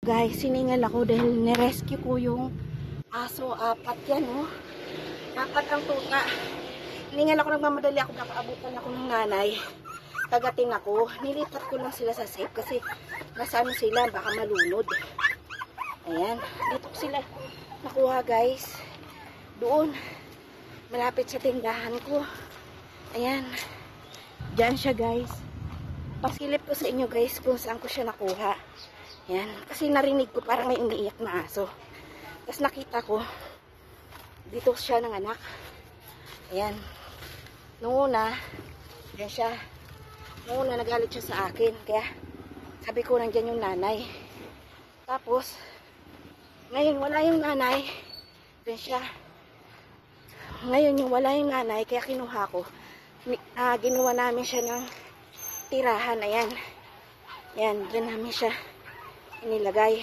Guys, siningal ako dahil nirescue ko yung aso. 4 yan, oh. 4 ang tuta. Siningal ako, nagmamadali ako, nakaabutan ako ng nanay. Kagating ako. Nilipat ko lang sila sa safe kasi nasaan sila, baka malunod. Ayan. Dito ko sila nakuha, guys. Doon. Malapit sa tindahan ko. Ayan. Diyan siya, guys. Pasilip ko sa inyo, guys, kung saan ko siya nakuha. Yan. Kasi narinig ko parang may umiiyak na aso. Tapos nakita ko, dito siya ng anak. Ayan. Noong una, yan siya. Noong una, nagalit siya sa akin. Kaya, sabi ko, nandyan yung nanay. Tapos, ngayon, wala yung nanay. Yan siya. Ngayon, yung wala yung nanay, kaya kinuha ko. Ginawa namin siya ng tirahan. Ayan. Ayan, dyan namin siya inilagay.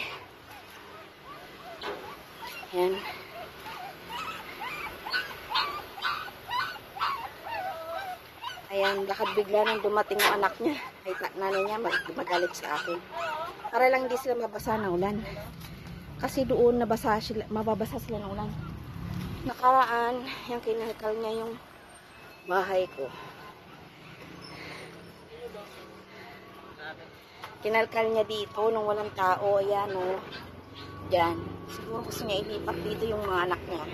Ayan. Ayan, baka bigla nang dumating yung anak niya. Ay, nanay niya, magalit sa akin. Para lang hindi sila mabasa ng ulan. Kasi doon mababasa sila ng ulan. Nakaraan, yung kinakal niya yung bahay ko. Kinalkal niya dito nung walang tao. Ayan, o. Diyan. Siguro gusto niya ilipat dito yung mga anak niya.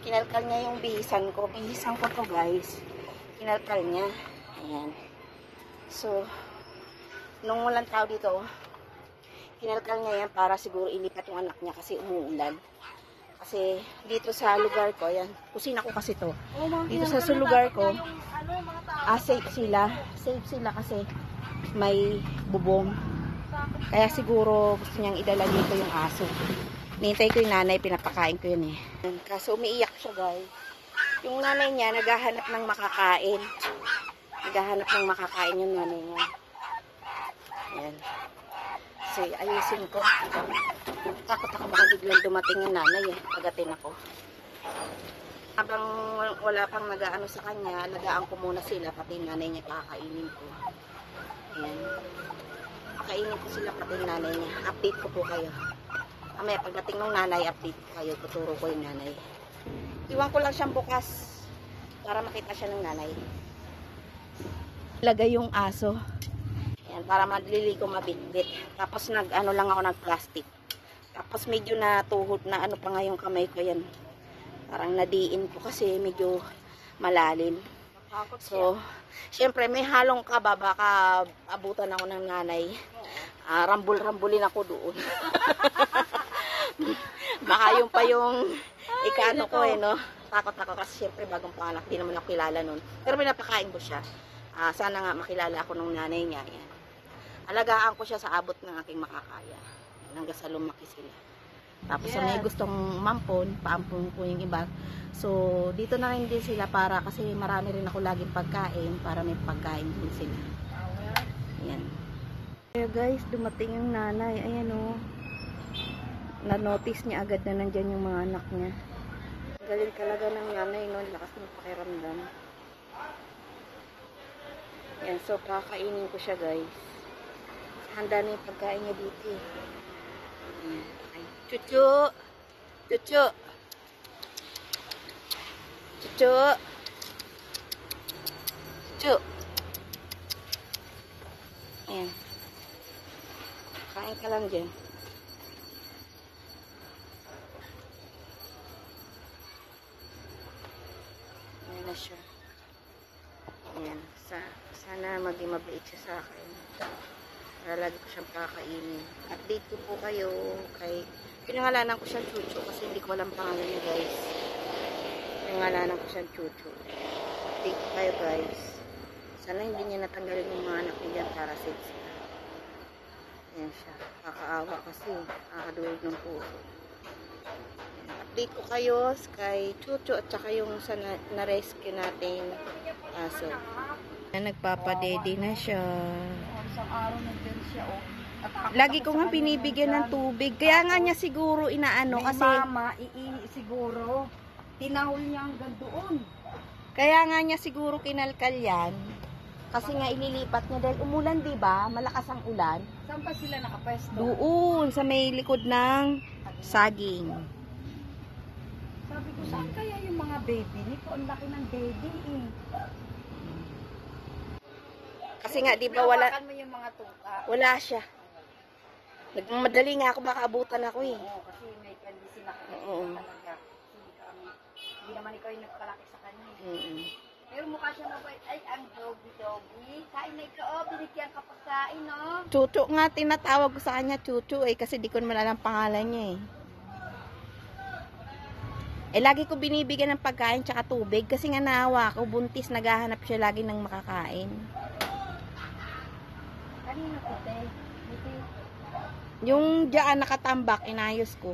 Kinalkal niya yung bihisan ko. Bihisan ko to, guys. Kinalkal niya. Ayan. So, nung walang tao dito, kinalkal niya yan para siguro ilipat yung anak niya kasi umuulan. Kasi dito sa lugar ko, ayan. Kusina ko kasi to. Dito sa lugar ko, safe sila. Safe sila kasi may bubong. Kaya siguro gusto niyang idala dito yung aso. Nintay ko yung nanay, pinapakain ko yun eh. Kaso umiiyak siya, guys. Yung nanay niya, naghahanap ng makakain. Naghahanap ng makakain yung nanay niya. Ayan. So, ayusin ko. Takot ako baka biglang dumating yung nanay eh. Pagatin ako. Habang wala pang nag-aano sa kanya, alagaan ko muna sila, pati yung nanay niya kakainin ko. Ayan. Pakainin ko sila pati yung nanay niya. Update ko po kayo. Mamaya pagdating ng nanay, update ko kayo. Tuturo ko yung nanay. Iwan ko lang siyang bukas para makita siya ng nanay. Lagay yung aso. Ayan, para madliliko mabitbit. Tapos nag-ano lang ako ng plastic. Tapos medyo natuhod na ano pa nga yung kamay ko yan. Parang nadiin ko kasi medyo malalim. So, syempre may halong kaba, baka abutan ako ng nanay. Rambul-rambulin ako doon. Baka yung pa yung ikano ko eh, no? Takot ako kasi syempre bagong panganak, di naman ako kilala nun. Pero pinapakain ko siya. Sana nga makilala ako ng nanay niya. Yan. Alagaan ko siya sa abot ng aking makakaya. Hanggang sa lumaki sila. Tapos sa may gustong mampon, paampon ko yung iba. So, dito na rin din sila para kasi marami rin ako laging pagkain para may pagkain din sila. Ayan. Kaya guys, dumating yung nanay. Ayan o. Na-notice niya agad na nandyan yung mga anak niya. Galing talaga ng nanay, no? Lakas ng pakiramdam. Ayan, so kakainin ko siya guys. Handa na yung pagkain niya dito eh. Ayan. Chuchu! Chuchu! Chuchu! Chuchu! Ayan. Kain ka lang dyan. Ayan na siya. Ayan. Sana maging mabait siya sa akin. Para lagi ko siyang kakainin. Update ko po kayo kay pinangalanan ko siyang Chuchu kasi hindi ko alam pangalan niya guys. Pinangalanan ko siyang Chuchu. Update ko kayo guys. Sana hindi niya natanggalin yung mga anak niya para safe sila. Ayan siya. Kakaawa kasi. Nakakaduwag ng puso. Update ko kayo kay Chuchu at saka yung sa na-rescue natin aso. Nagpapadede na siya. Isang araw nandyan siya, oh. Lagi ko nga binibigyan ng tubig. Kaya nga niya siguro inaano kasi mama, siguro, tinahol niya hanggang doon. kaya nga niya siguro kinalkal yan Kasi nga ililipat niya dahil umulan, di ba? Malakas ang ulan. Saan pa sila nakapwesto? Doon, sa may likod ng saging. Sabi ko, saan kaya yung mga baby nito? Ang laki ng baby eh. Kasi nga, di ba wala, Hawakan mo yung mga tuka. wala siya. Nagmamadali nga ako, baka abutan ako eh. Oo, kasi may kandi sila Oo. talaga. Hindi naman ikaw yung nagpalaki sa kanya. Mm-mm. Pero mukha siya mabait. Ay, ang doggy. Kain na ikaw, binigyan ka pagkain, no? Chuchu nga, tinatawag ko sa kanya Chuchu eh, kasi di ko naman alam pangalan niya eh. Eh, lagi ko binibigyan ng pagkain tsaka tubig kasi nga naawa ko, buntis, naghahanap siya lagi ng makakain. Kanino, Tite? Yung diyan nakatambak, inayos ko.